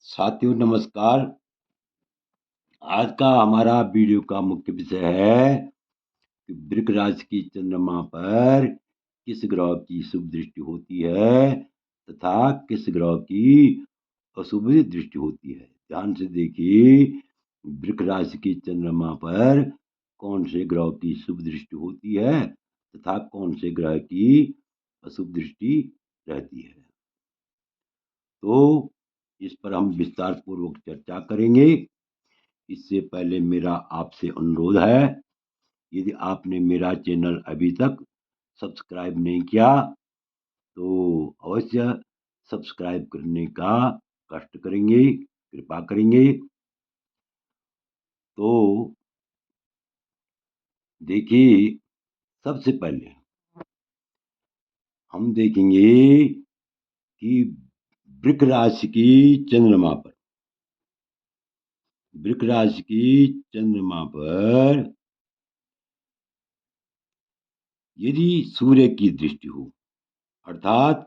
साथियों नमस्कार। आज का हमारा वीडियो का मुख्य विषय है कि वृक राशि की चंद्रमा पर किस ग्रह की शुभ दृष्टि होती है तथा किस ग्रह की अशुभ दृष्टि होती है। ध्यान से देखिए, वृक राशि की चंद्रमा पर कौन से ग्रह की शुभ दृष्टि होती है तथा कौन से ग्रह की अशुभ दृष्टि रहती है। तो इस पर हम विस्तार पूर्वक चर्चा करेंगे। इससे पहले मेरा आपसे अनुरोध है, यदि आपने मेरा चैनल अभी तक सब्सक्राइब नहीं किया तो अवश्य सब्सक्राइब करने का कष्ट करेंगे, कृपा करेंगे। तो देखिए, सबसे पहले हम देखेंगे कि वृक राशि की चंद्रमा पर वृक राशि की चंद्रमा पर यदि सूर्य की दृष्टि हो, अर्थात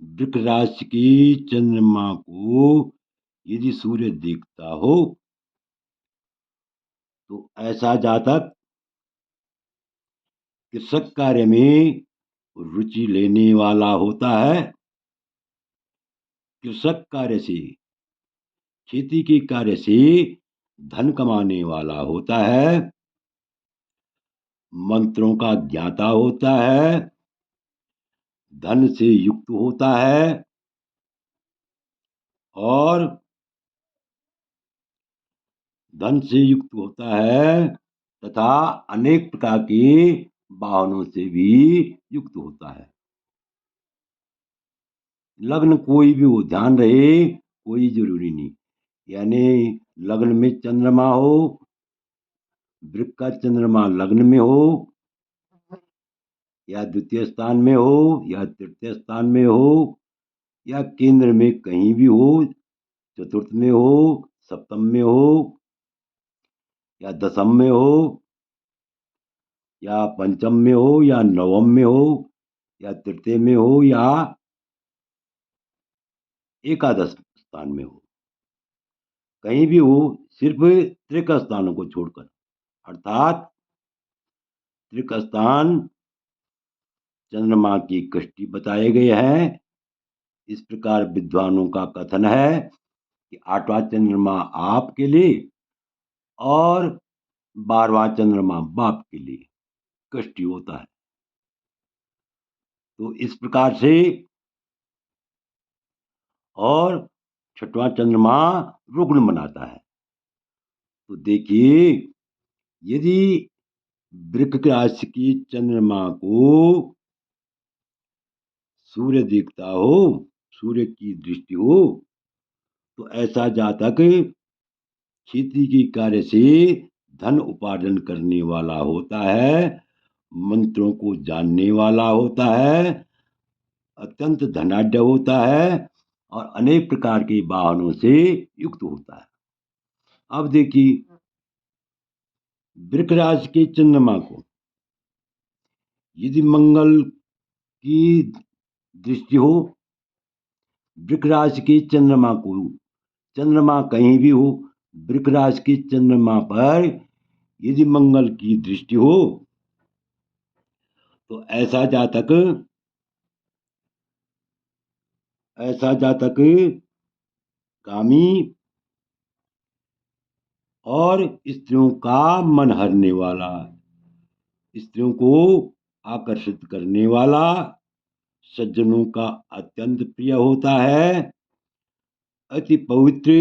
वृक राशि की चंद्रमा को यदि सूर्य देखता हो तो ऐसा जातक कृषक कार्य में रुचि लेने वाला होता है। कृषक कार्य से, खेती के कार्य से धन कमाने वाला होता है। मंत्रों का ज्ञाता होता है। धन से युक्त होता है और धन से युक्त होता है तथा अनेक प्रकार के वाहनों से भी युक्त होता है। लग्न कोई भी हो, ध्यान रहे, कोई जरूरी नहीं। यानी लग्न में चंद्रमा हो, वृक का चंद्रमा लग्न में हो या द्वितीय स्थान में हो या तृतीय स्थान में हो या केंद्र में कहीं भी हो, चतुर्थ में हो, सप्तम में हो या दशम में हो या पंचम में हो या नवम में हो या तृतीय में हो या एकादश स्थान में हो, कहीं भी हो, सिर्फ त्रिक स्थानों को छोड़कर। अर्थात त्रिक स्थान चंद्रमा की कष्टि बताए गए हैं। इस प्रकार विद्वानों का कथन है कि 8वां चंद्रमा आपके लिए और 12वां चंद्रमा बाप के लिए कष्टि होता है। तो इस प्रकार से, और 6वां चंद्रमा रुग्ण बनाता है। तो देखिए, यदि वृक राशि की चंद्रमा को सूर्य देखता हो, सूर्य की दृष्टि हो, तो ऐसा जातक खेती के कार्य से धन उपार्जन करने वाला होता है। मंत्रों को जानने वाला होता है, अत्यंत धनाढ्य होता है और अनेक प्रकार के वाहनों से युक्त होता है। अब देखिए, वृक राशि के चंद्रमा को यदि मंगल की दृष्टि हो, वृक राशि के चंद्रमा को, चंद्रमा कहीं भी हो, वृक राशि के चंद्रमा पर यदि मंगल की दृष्टि हो तो ऐसा जातक कामी और स्त्रियों का मन हरने वाला, स्त्रियों को आकर्षित करने वाला, सज्जनों का अत्यंत प्रिय होता है, अति पवित्र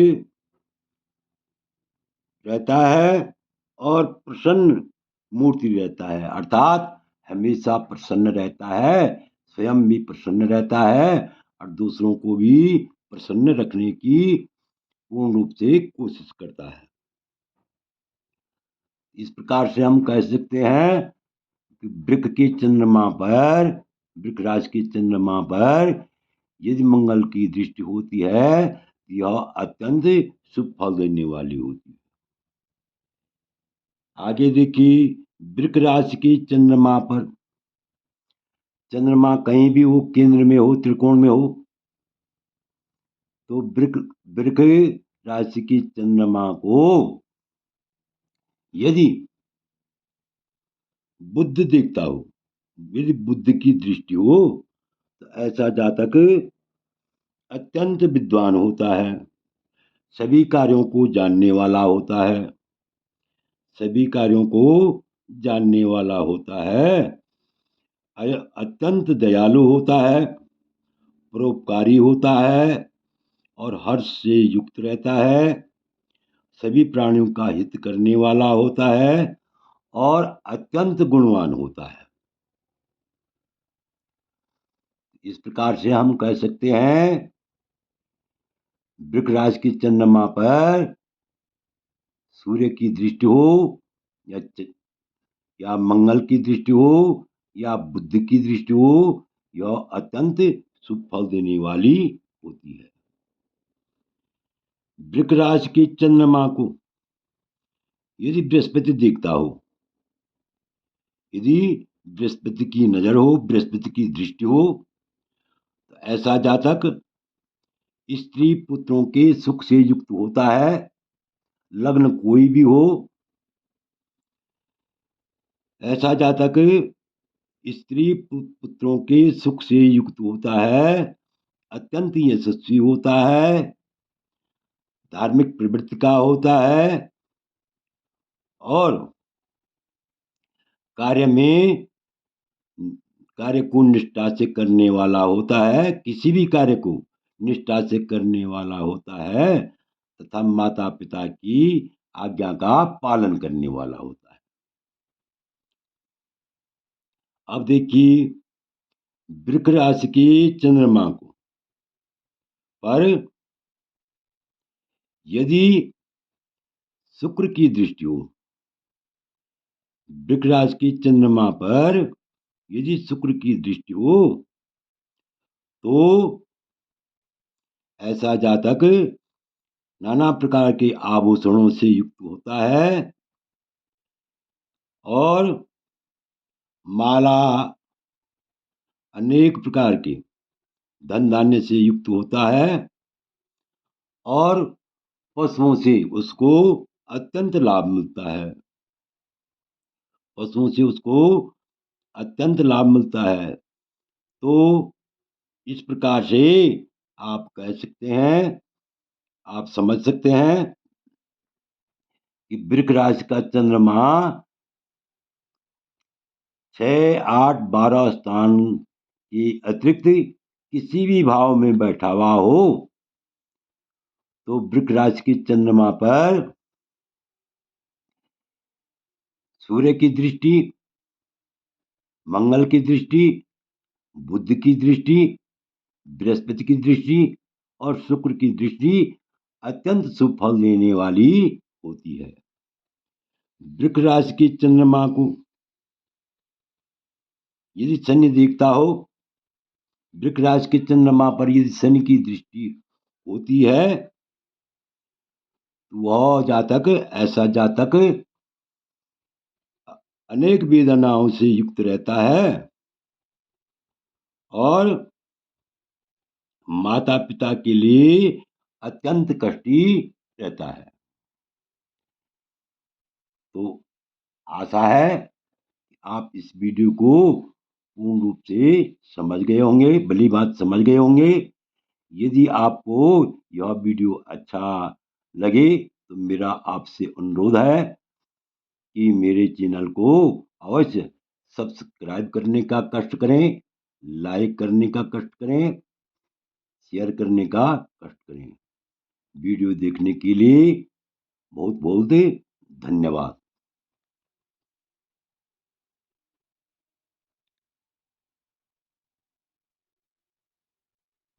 रहता है और प्रसन्न मूर्ति रहता है। अर्थात हमेशा प्रसन्न रहता है, स्वयं भी प्रसन्न रहता है और दूसरों को भी प्रसन्न रखने की पूर्ण रूप से कोशिश करता है। इस प्रकार से हम कह सकते हैं कि वृक राशि के चंद्रमा पर यदि मंगल की दृष्टि होती है तो यह अत्यंत शुभ फल देने वाली होती है। आगे देखिए, वृक राशि की चंद्रमा पर, चंद्रमा कहीं भी हो, केंद्र में हो, त्रिकोण में हो, तो वृक राशि की चंद्रमा को यदि बुध देखता हो, यदि बुध की दृष्टि हो, तो ऐसा जातक अत्यंत विद्वान होता है, सभी कार्यों को जानने वाला होता है, सभी कार्यों को जानने वाला होता है, अत्यंत दयालु होता है, परोपकारी होता है और हर्ष से युक्त रहता है, सभी प्राणियों का हित करने वाला होता है और अत्यंत गुणवान होता है। इस प्रकार से हम कह सकते हैं, वृक राशि की चंद्रमा पर सूर्य की दृष्टि हो या मंगल की दृष्टि हो या बुध की दृष्टि हो, यह अत्यंत शुभ फल देने वाली होती है। वृक राशि की चंद्रमा को यदि बृहस्पति देखता हो, यदि बृहस्पति की नजर हो, बृहस्पति की दृष्टि हो, तो ऐसा जातक स्त्री पुत्रों के सुख से युक्त होता है, लग्न कोई भी हो, ऐसा जातक स्त्री पुत्रों के सुख से युक्त होता है, अत्यंत यशस्वी होता है, धार्मिक प्रवृत्ति का होता है और कार्य को निष्ठा से करने वाला होता है, किसी भी कार्य को निष्ठा से करने वाला होता है तथा माता पिता की आज्ञा का पालन करने वाला होता है। अब देखिए, वृक राशि की चंद्रमा को पर यदि शुक्र की दृष्टि हो, वृक राशि की चंद्रमा पर यदि शुक्र की दृष्टि हो, तो ऐसा जातक नाना प्रकार के आभूषणों से युक्त होता है और माला अनेक प्रकार के धन धान्य से युक्त होता है और पशुओं से उसको अत्यंत लाभ मिलता है, पशुओं से उसको अत्यंत लाभ मिलता है। तो इस प्रकार से आप कह सकते हैं, आप समझ सकते हैं कि वृक राशि का चंद्रमा 6, 8, 12 स्थान के अतिरिक्त किसी भी भाव में बैठा हुआ हो, तो वृक राशि की चंद्रमा पर सूर्य की दृष्टि, मंगल की दृष्टि, बुध की दृष्टि, बृहस्पति की दृष्टि और शुक्र की दृष्टि अत्यंत शुभ फल देने वाली होती है। वृक राशि की चंद्रमा को यदि शनि देखता हो, वृक राशि के चंद्रमा पर यदि शनि की दृष्टि होती है, तो वह जातक, ऐसा जातक अनेक वेदनाओं से युक्त रहता है और माता पिता के लिए अत्यंत कष्टी रहता है। तो आशा है कि आप इस वीडियो को पूर्ण रूप से समझ गए होंगे, भली बात समझ गए होंगे। यदि आपको यह वीडियो अच्छा लगे तो मेरा आपसे अनुरोध है कि मेरे चैनल को अवश्य सब्सक्राइब करने का कष्ट करें, लाइक करने का कष्ट करें, शेयर करने का कष्ट करें। वीडियो देखने के लिए बहुत बहुत धन्यवाद।